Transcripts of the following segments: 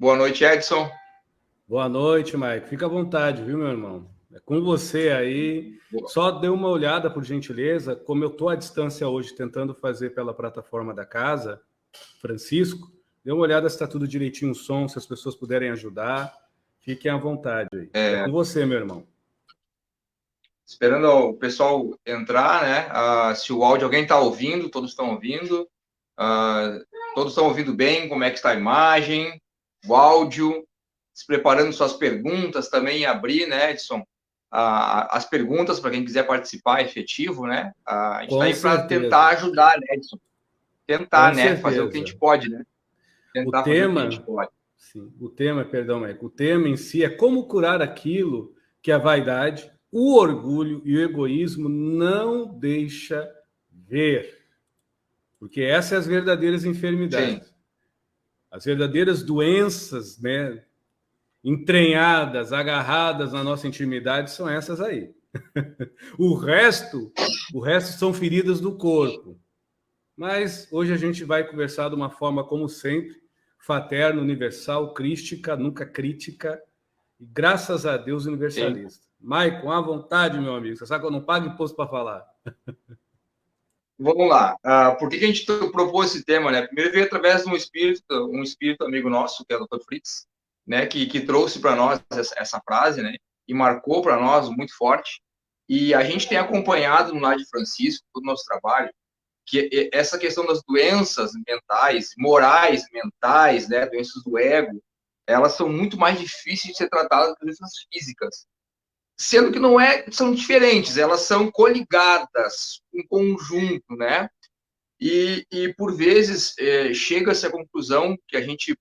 Boa noite, Edson. Boa noite, Mike. Fica à vontade, viu, meu irmão? É com você aí. Só dê uma olhada, por gentileza, como eu estou à distância hoje, tentando fazer pela plataforma da casa, Francisco, dê uma olhada se está tudo direitinho o som, se as pessoas puderem ajudar. Fiquem à vontade aí. É com você, meu irmão. Esperando o pessoal entrar, né? Se o áudio, alguém está ouvindo, todos estão ouvindo. Todos estão ouvindo bem, como é que está a imagem, o áudio, se preparando suas perguntas também, abrir, né, Edson? As perguntas para quem quiser participar efetivo, né? A gente está aí para tentar ajudar, né, Edson? Tentar, Com né? certeza. Fazer o que a gente pode, né? Tentar fazer o que a gente pode. Sim, perdão, Mike, o tema em si é como curar aquilo que a vaidade, o orgulho e o egoísmo não deixa ver. Porque essas são as verdadeiras enfermidades. Sim. As verdadeiras doenças, né, entranhadas, agarradas na nossa intimidade são essas aí. O resto são feridas do corpo. Mas hoje a gente vai conversar de uma forma, como sempre, fraterna, universal, crística, nunca crítica, e graças a Deus universalista. Maicon, à vontade, meu amigo. Você sabe que eu não pago imposto para falar. Vamos lá. Por que a gente propôs esse tema, né? Primeiro veio através de um espírito amigo nosso, que é o Dr. Fritz, né? Que trouxe para nós essa frase, né? E marcou para nós muito forte. E a gente tem acompanhado no Lar de Francisco, todo o nosso trabalho, que essa questão das doenças mentais, morais mentais, né? Doenças do ego, elas são muito mais difíceis de ser tratadas que doenças físicas. Sendo que não são diferentes, elas são coligadas, um conjunto, né? E por vezes chega-se à conclusão que a gente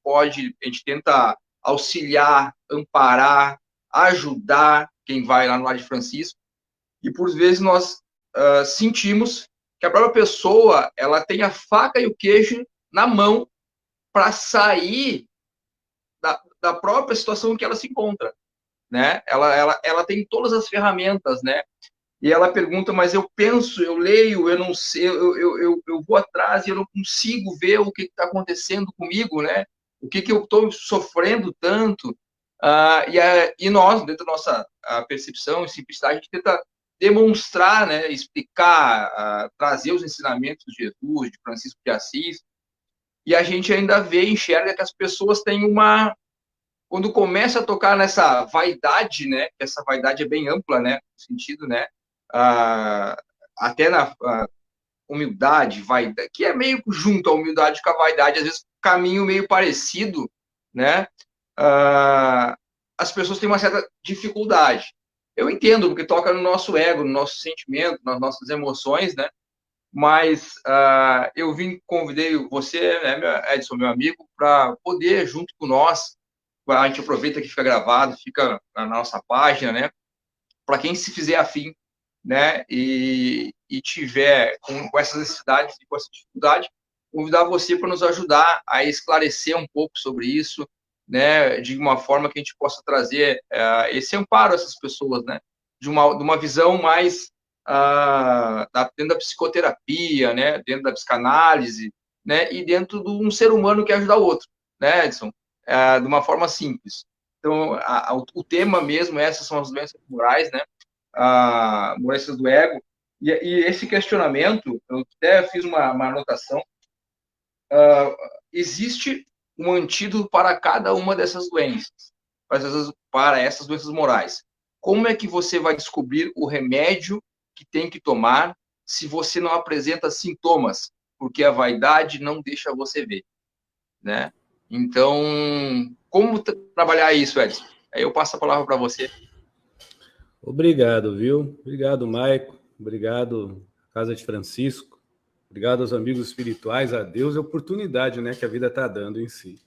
tenta auxiliar, amparar, ajudar quem vai lá no Lar de Francisco, e por vezes nós sentimos que a própria pessoa ela tem a faca e o queijo na mão para sair da própria situação que ela se encontra, né? Ela tem todas as ferramentas, né? E ela pergunta, mas eu penso, eu leio, eu não sei, eu vou atrás e eu não consigo ver o que está acontecendo comigo, né? O que eu estou sofrendo tanto. E nós, dentro da nossa percepção e simplicidade, a gente tenta demonstrar, né, explicar, trazer os ensinamentos de Jesus, de Francisco de Assis, e a gente ainda vê, enxerga que as pessoas têm quando começa a tocar nessa vaidade, né, que essa vaidade é bem ampla, né, no sentido, né, até na humildade, vaidade, que é meio junto a humildade com a vaidade, às vezes caminho meio parecido, né, as pessoas têm uma certa dificuldade. Eu entendo, porque toca no nosso ego, no nosso sentimento, nas nossas emoções, né, mas eu convidei você, né, Edson, meu amigo, para poder, junto com nós, a gente aproveita que fica gravado, fica na nossa página, né, para quem se fizer afim, né, e tiver com essa necessidade e com essa dificuldade, convidar você para nos ajudar a esclarecer um pouco sobre isso, né, de uma forma que a gente possa trazer esse amparo a essas pessoas, né, de uma visão mais dentro da psicoterapia, né, dentro da psicanálise, né, e dentro de um ser humano que ajudar o outro, né, Edson, de uma forma simples. Então, o tema mesmo, essas são as doenças morais, né, doenças do ego, e esse questionamento, eu até fiz uma anotação, existe um antídoto para cada uma dessas doenças, para essas doenças morais. Como é que você vai descobrir o remédio que tem que tomar se você não apresenta sintomas? Porque a vaidade não deixa você ver, né? Então, como trabalhar isso, Edson? Aí eu passo a palavra para você. Obrigado, viu? Obrigado, Maico. Obrigado, Casa de Francisco. Obrigado aos amigos espirituais, a Deus e a oportunidade, né, que a vida está dando em si.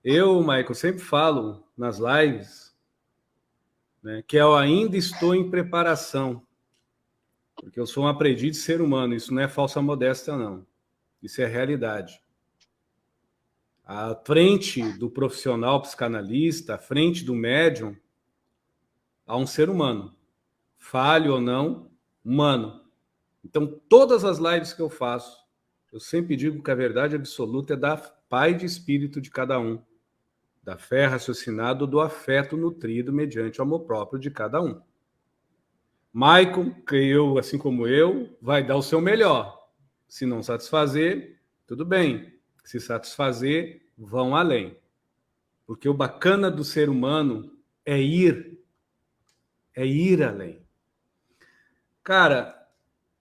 Eu, Maico, sempre falo nas lives, né, que eu ainda estou em preparação, porque eu sou um aprendiz de ser humano. Isso não é falsa modéstia, não. Isso é realidade. À frente do profissional psicanalista, à frente do médium, há um ser humano. Falho ou não, humano. Então, todas as lives que eu faço, eu sempre digo que a verdade absoluta é da paz de espírito de cada um. da fé raciocinada ou do afeto nutrido mediante o amor próprio de cada um. Maicon, creio, assim como eu, vai dar o seu melhor. Se não satisfazer, tudo bem. Se satisfazer, vão além. Porque o bacana do ser humano é ir além. Cara,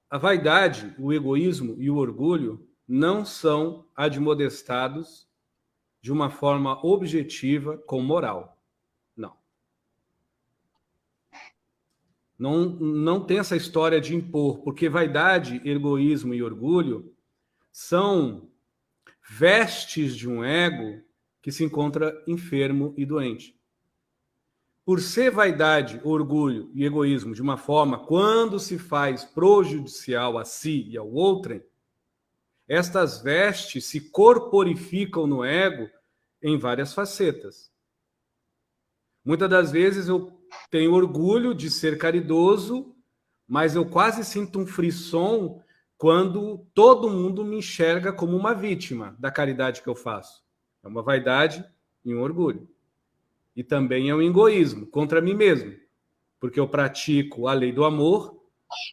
a vaidade, o egoísmo e o orgulho não são admoestados de uma forma objetiva com moral. Não tem essa história de impor, porque vaidade, egoísmo e orgulho são vestes de um ego que se encontra enfermo e doente. Por ser vaidade, orgulho e egoísmo de uma forma, quando se faz prejudicial a si e ao outrem, estas vestes se corporificam no ego em várias facetas. Muitas das vezes eu tenho orgulho de ser caridoso, mas eu quase sinto um frisson quando todo mundo me enxerga como uma vítima da caridade que eu faço. É uma vaidade e um orgulho. E também é um egoísmo contra mim mesmo, porque eu pratico a lei do amor,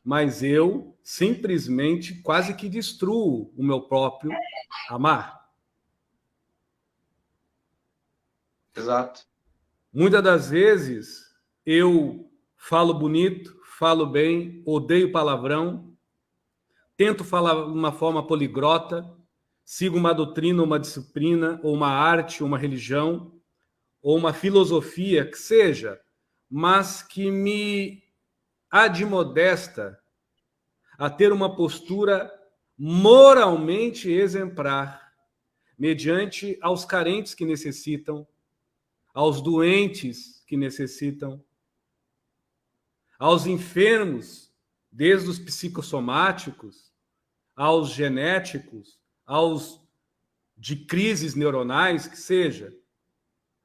mas eu simplesmente quase que destruo o meu próprio amar. Exato. Muitas das vezes eu falo bonito, falo bem, odeio palavrão, tento falar de uma forma poliglota, sigo uma doutrina, uma disciplina, ou uma arte, uma religião, ou uma filosofia que seja, mas que me admoesta a ter uma postura moralmente exemplar, mediante aos carentes que necessitam, aos doentes que necessitam, aos enfermos, desde os psicossomáticos, aos genéticos, aos de crises neuronais, que seja.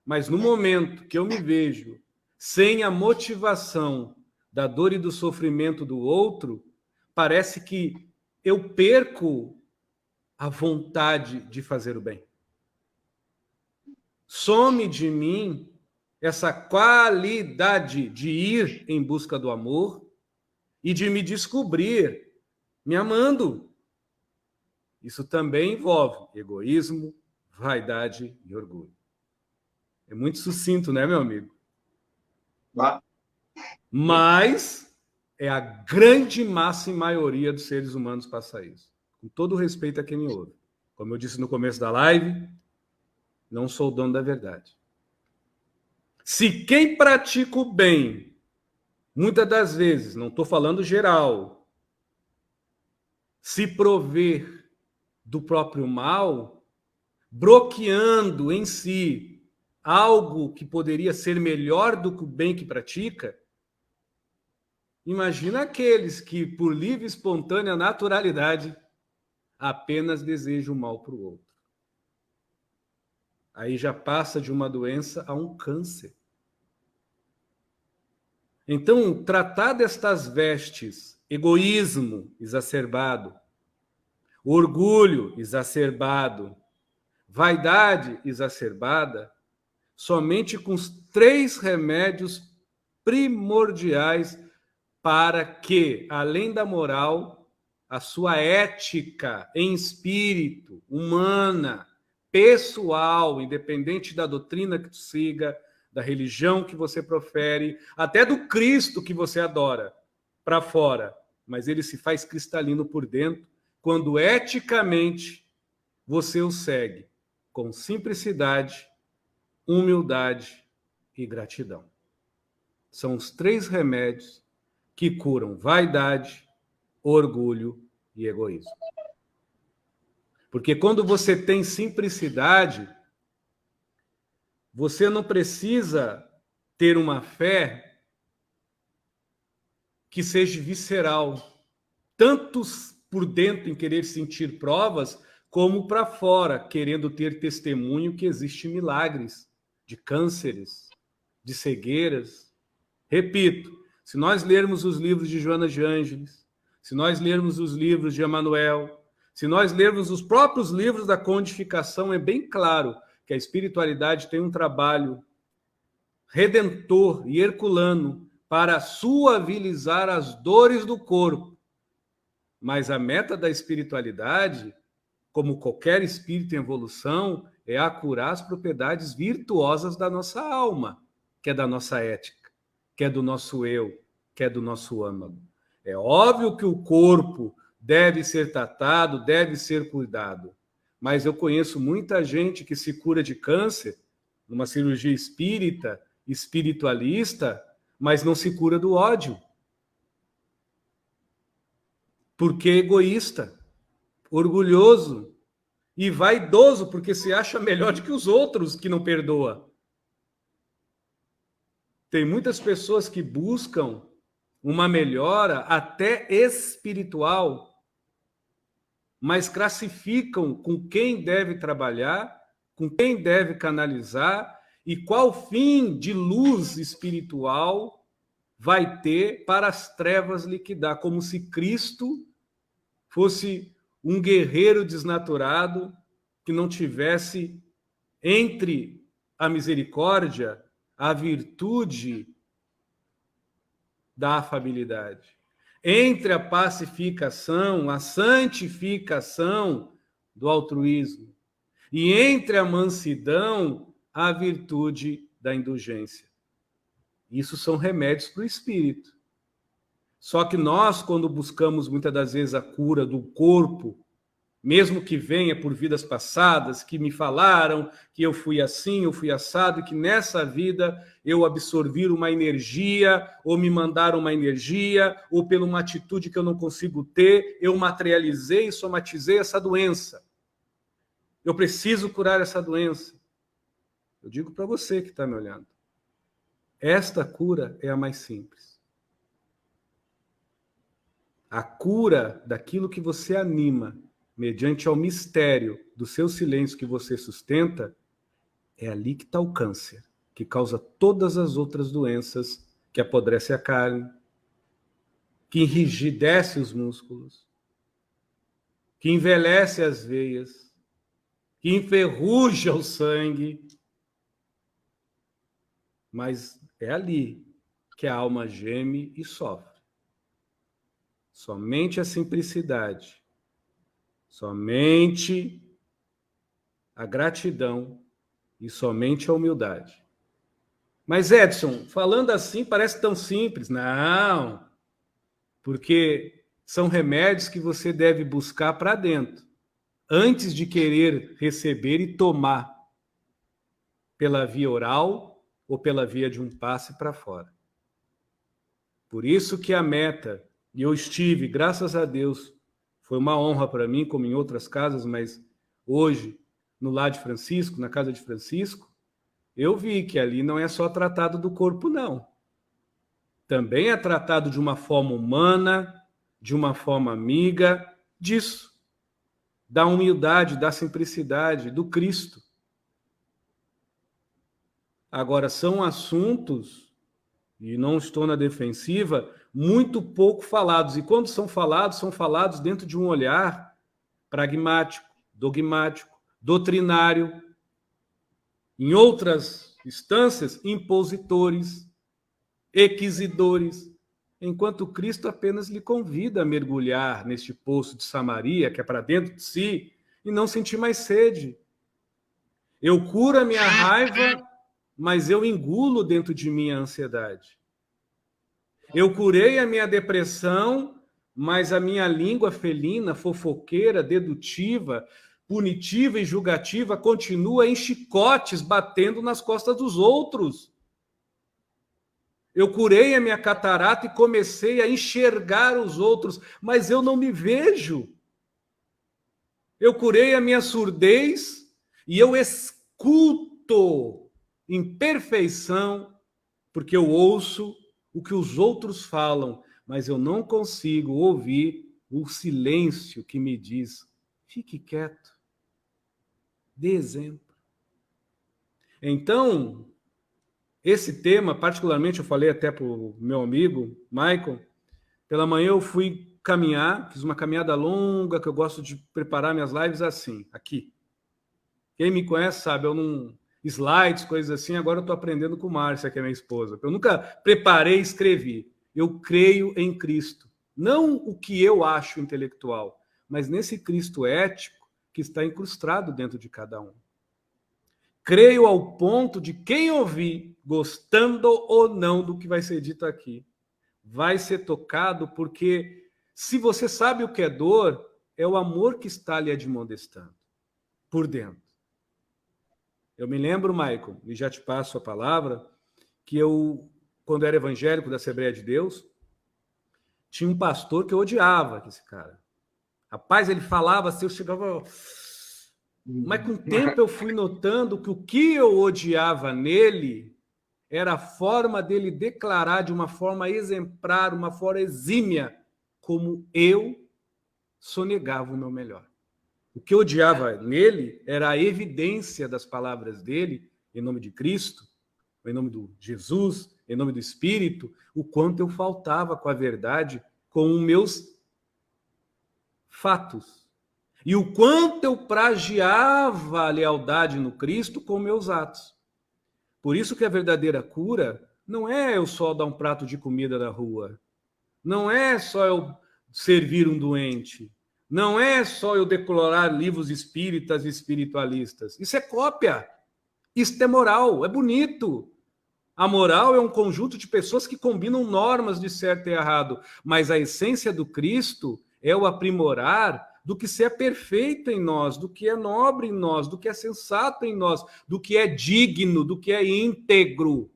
Mas no momento que eu me vejo sem a motivação da dor e do sofrimento do outro, parece que eu perco a vontade de fazer o bem. Some de mim essa qualidade de ir em busca do amor e de me descobrir me amando. Isso também envolve egoísmo, vaidade e orgulho. É muito sucinto, né, meu amigo? Mas é a grande massa e maioria dos seres humanos passa isso. Com todo respeito a quem me ouve. Como eu disse no começo da live, não sou o dono da verdade. Se quem pratica o bem, muitas das vezes, não estou falando geral, se prover do próprio mal, bloqueando em si algo que poderia ser melhor do que o bem que pratica, imagina aqueles que, por livre e espontânea naturalidade, apenas desejam o mal para o outro. Aí já passa de uma doença a um câncer. Então, tratar destas vestes, egoísmo exacerbado, orgulho exacerbado, vaidade exacerbada, somente com os 3 remédios primordiais para que, além da moral, a sua ética em espírito, humana, pessoal, independente da doutrina que tu siga, da religião que você profere, até do Cristo que você adora, para fora, mas ele se faz cristalino por dentro, quando eticamente você o segue com simplicidade, humildade e gratidão. São os 3 remédios que curam vaidade, orgulho e egoísmo. Porque quando você tem simplicidade, você não precisa ter uma fé que seja visceral, tanto por dentro em querer sentir provas, como para fora, querendo ter testemunho que existem milagres de cânceres, de cegueiras. Repito, se nós lermos os livros de Joana de Ângeles, se nós lermos os livros de Emmanuel, se nós lermos os próprios livros da codificação, é bem claro que a espiritualidade tem um trabalho redentor e herculano para suavizar as dores do corpo. Mas a meta da espiritualidade, como qualquer espírito em evolução, é a curar as propriedades virtuosas da nossa alma, que é da nossa ética, que é do nosso eu, que é do nosso âmago. É óbvio que o corpo deve ser tratado, deve ser cuidado, mas eu conheço muita gente que se cura de câncer numa cirurgia espírita, espiritualista, mas não se cura do ódio. Porque é egoísta, orgulhoso e vaidoso, porque se acha melhor do que os outros que não perdoa. Tem muitas pessoas que buscam uma melhora até espiritual, mas classificam com quem deve trabalhar, com quem deve canalizar e qual fim de luz espiritual vai ter para as trevas liquidar, como se Cristo fosse um guerreiro desnaturado que não tivesse entre a misericórdia a virtude da afabilidade, entre a pacificação, a santificação do altruísmo e entre a mansidão, a virtude da indulgência. Isso são remédios para o espírito. Só que nós, quando buscamos muitas das vezes a cura do corpo, mesmo que venha por vidas passadas, que me falaram que eu fui assim, eu fui assado, e que nessa vida eu absorvi uma energia, ou me mandaram uma energia, ou pela uma atitude que eu não consigo ter, eu materializei e somatizei essa doença. Eu preciso curar essa doença. Eu digo para você que está me olhando, esta cura é a mais simples. A cura daquilo que você anima, mediante ao mistério do seu silêncio que você sustenta, é ali que está o câncer, que causa todas as outras doenças, que apodrece a carne, que enrijece os músculos, que envelhece as veias, que enferruja o sangue. Mas é ali que a alma geme e sofre. Somente a simplicidade, somente a gratidão e somente a humildade. Mas, Edson, falando assim parece tão simples. Não, porque são remédios que você deve buscar para dentro, antes de querer receber e tomar pela via oral ou pela via de um passe para fora. Por isso que a meta, e eu estive, graças a Deus, foi uma honra para mim, como em outras casas, mas hoje, no lar de Francisco, na casa de Francisco, eu vi que ali não é só tratado do corpo, não. Também é tratado de uma forma humana, de uma forma amiga, disso. Da humildade, da simplicidade, do Cristo. Agora, são assuntos, e não estou na defensiva, muito pouco falados. E quando são falados dentro de um olhar pragmático, dogmático, doutrinário. Em outras instâncias, impositores, inquisidores, enquanto Cristo apenas lhe convida a mergulhar neste poço de Samaria, que é para dentro de si, e não sentir mais sede. Eu curo a minha raiva, mas eu engulo dentro de mim a ansiedade. Eu curei a minha depressão, mas a minha língua felina, fofoqueira, dedutiva, punitiva e julgativa continua em chicotes batendo nas costas dos outros. Eu curei a minha catarata e comecei a enxergar os outros, mas eu não me vejo. Eu curei a minha surdez e eu escuto em perfeição, porque eu ouço o que os outros falam, mas eu não consigo ouvir o silêncio que me diz: fique quieto, dê exemplo. Então, esse tema, particularmente, eu falei até para o meu amigo, Michael, pela manhã eu fui caminhar, fiz uma caminhada longa, que eu gosto de preparar minhas lives assim, aqui. Quem me conhece sabe, eu não... Slides, coisas assim, agora eu estou aprendendo com Márcia, que é minha esposa. Eu nunca preparei e escrevi. Eu creio em Cristo. Não o que eu acho intelectual, mas nesse Cristo ético que está incrustado dentro de cada um. Creio ao ponto de quem ouvir, gostando ou não do que vai ser dito aqui, vai ser tocado, porque se você sabe o que é dor, é o amor que está lhe admoestando por dentro. Eu me lembro, Michael, e já te passo a palavra, que eu, quando era evangélico da Assembleia de Deus, tinha um pastor que eu odiava esse cara. Rapaz, ele falava assim, eu chegava... Mas com o tempo eu fui notando que o que eu odiava nele era a forma dele declarar de uma forma exemplar, uma forma exímia, como eu sonegava o meu melhor. O que eu odiava nele era a evidência das palavras dele, em nome de Cristo, em nome do Jesus, em nome do Espírito, o quanto eu faltava com a verdade, com os meus fatos. E o quanto eu plagiava a lealdade no Cristo com meus atos. Por isso que a verdadeira cura não é eu só dar um prato de comida na rua. Não é só eu servir um doente. Não é só eu declarar livros espíritas e espiritualistas. Isso é cópia. Isso é moral, é bonito. A moral é um conjunto de pessoas que combinam normas de certo e errado, mas a essência do Cristo é o aprimorar do que se é perfeito em nós, do que é nobre em nós, do que é sensato em nós, do que é digno, do que é íntegro.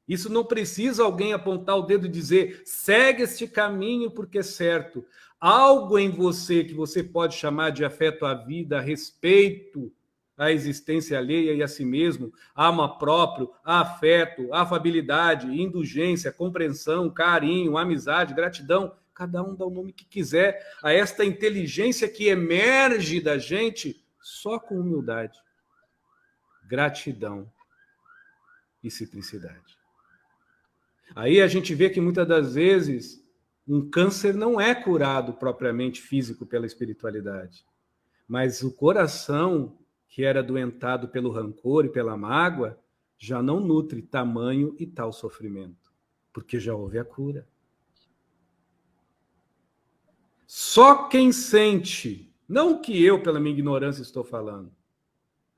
Isso não precisa alguém apontar o dedo e dizer, segue este caminho porque é certo. Algo em você que você pode chamar de afeto à vida, respeito à existência alheia e a si mesmo, amor próprio, afeto, afabilidade, indulgência, compreensão, carinho, amizade, gratidão. Cada um dá o nome que quiser a esta inteligência que emerge da gente só com humildade, gratidão e simplicidade. Aí a gente vê que muitas das vezes um câncer não é curado propriamente físico pela espiritualidade, mas o coração, que era doentado pelo rancor e pela mágoa, já não nutre tamanho e tal sofrimento, porque já houve a cura. Só quem sente, não que eu, pela minha ignorância, estou falando,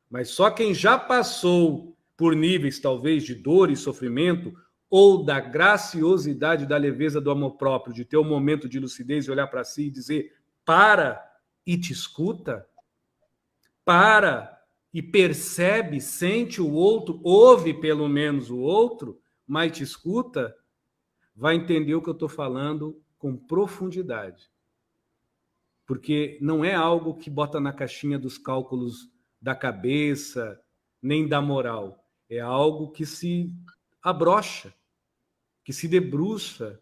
mas só quem já passou por níveis, talvez, de dor e sofrimento, ou da graciosidade, da leveza do amor próprio, de ter um momento de lucidez e olhar para si e dizer, para e te escuta, para e percebe, sente o outro, ouve pelo menos o outro, mas te escuta, vai entender o que eu estou falando com profundidade. Porque não é algo que bota na caixinha dos cálculos da cabeça, nem da moral. É algo que se abrocha, que se debruça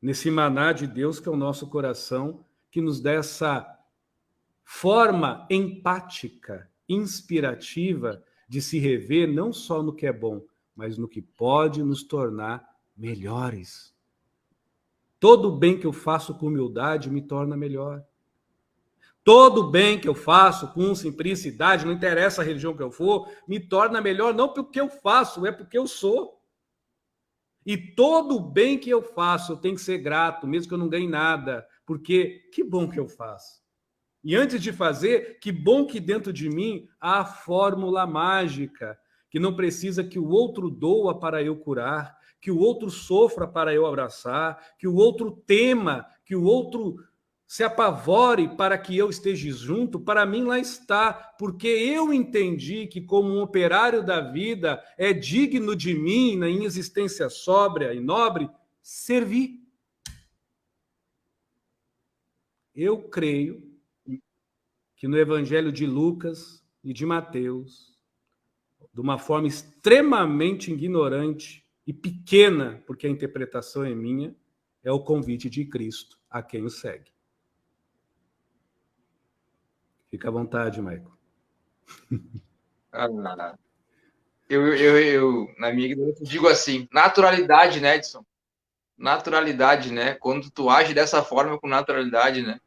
nesse maná de Deus que é o nosso coração, que nos dá essa forma empática, inspirativa de se rever não só no que é bom, mas no que pode nos tornar melhores. Todo bem que eu faço com humildade me torna melhor. Todo bem que eu faço com simplicidade, não interessa a religião que eu for, me torna melhor não porque eu faço, é porque eu sou. E todo bem que eu faço, eu tenho que ser grato, mesmo que eu não ganhe nada, porque que bom que eu faço. E antes de fazer, que bom que dentro de mim há a fórmula mágica, que não precisa que o outro doa para eu curar, que o outro sofra para eu abraçar, que o outro tema, que o outro se apavore para que eu esteja junto, para mim lá está, porque eu entendi que como um operário da vida é digno de mim, na minha existência sóbria e nobre, servir. Eu creio que no Evangelho de Lucas e de Mateus, de uma forma extremamente ignorante e pequena, porque a interpretação é minha, é o convite de Cristo a quem o segue. Fica à vontade, Michael. Na minha ignorância, digo assim, naturalidade, né, Edson? Naturalidade, né? Quando tu age dessa forma com naturalidade, né?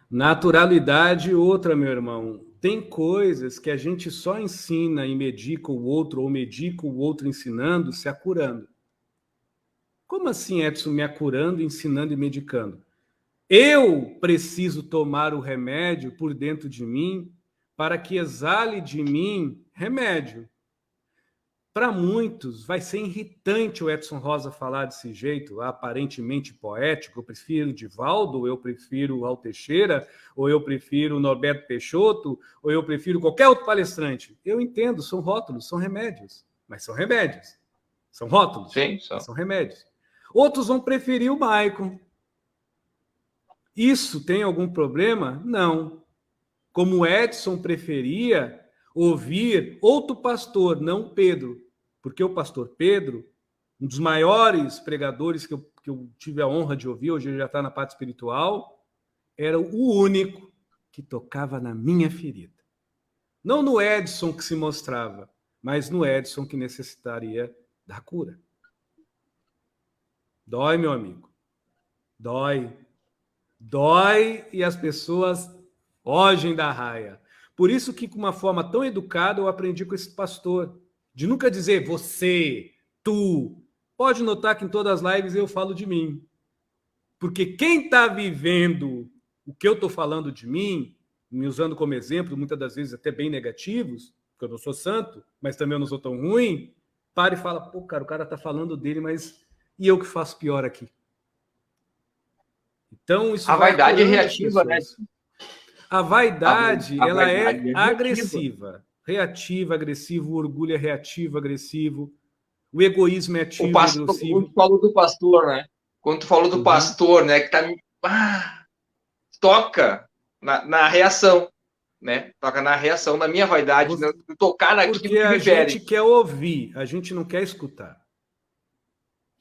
Naturalidade, outra, meu irmão. Tem coisas que a gente só ensina e medica o outro, ou medica o outro ensinando, se acurando. Como assim, Edson, me acurando, ensinando e medicando? Eu preciso tomar o remédio por dentro de mim para que exale de mim remédio. Para muitos, vai ser irritante o Edson Rosa falar desse jeito, aparentemente poético. Eu prefiro Divaldo, ou eu prefiro Raul Teixeira, ou eu prefiro Norberto Peixoto, ou eu prefiro qualquer outro palestrante. Eu entendo, são rótulos, são remédios. Mas são remédios. São rótulos, Sim, mas são remédios. Outros vão preferir o Maicon. Isso tem algum problema? Não. Como Edson preferia ouvir outro pastor, não Pedro, porque o pastor Pedro, um dos maiores pregadores que eu tive a honra de ouvir, hoje ele já está na parte espiritual, era o único que tocava na minha ferida. Não no Edson que se mostrava, mas no Edson que necessitaria da cura. Dói, meu amigo. Dói. Dói e as pessoas fogem da raia. Por isso que, com uma forma tão educada, eu aprendi com esse pastor. De nunca dizer você, tu. Pode notar que em todas as lives eu falo de mim. Porque quem está vivendo o que eu estou falando de mim, me usando como exemplo, muitas das vezes até bem negativos, porque eu não sou santo, mas também eu não sou tão ruim, para e fala, pô, cara, o cara está falando dele, mas e eu que faço pior aqui? Então, isso a vai vaidade é curando as reativa, né? pessoas. A vaidade, ela vaidade é é reativa. agressiva. Reativa, agressivo, o orgulho é reativo, agressivo. O egoísmo é O ativo e pastor, quando agressivo. tu falou do pastor, né? Quando tu falou do pastor, né? Que tá, toca na reação, né? Toca na reação da minha vaidade, tocar naquilo Porque que a me fere. gente quer ouvir, a gente não quer escutar.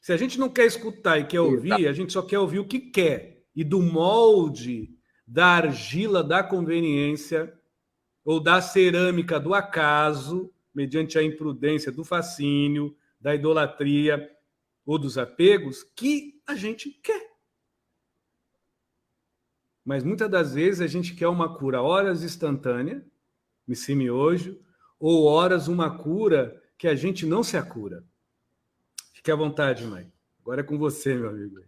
Se a gente não quer escutar e quer ouvir, a gente só quer ouvir o que quer. E do molde da argila da conveniência ou da cerâmica do acaso, mediante a imprudência do fascínio, da idolatria ou dos apegos, que a gente quer. Mas muitas das vezes a gente quer uma cura horas instantânea, missi miojo, ou horas uma cura que a gente não se acura. Fique à vontade, mãe. Agora é com você, meu amigo.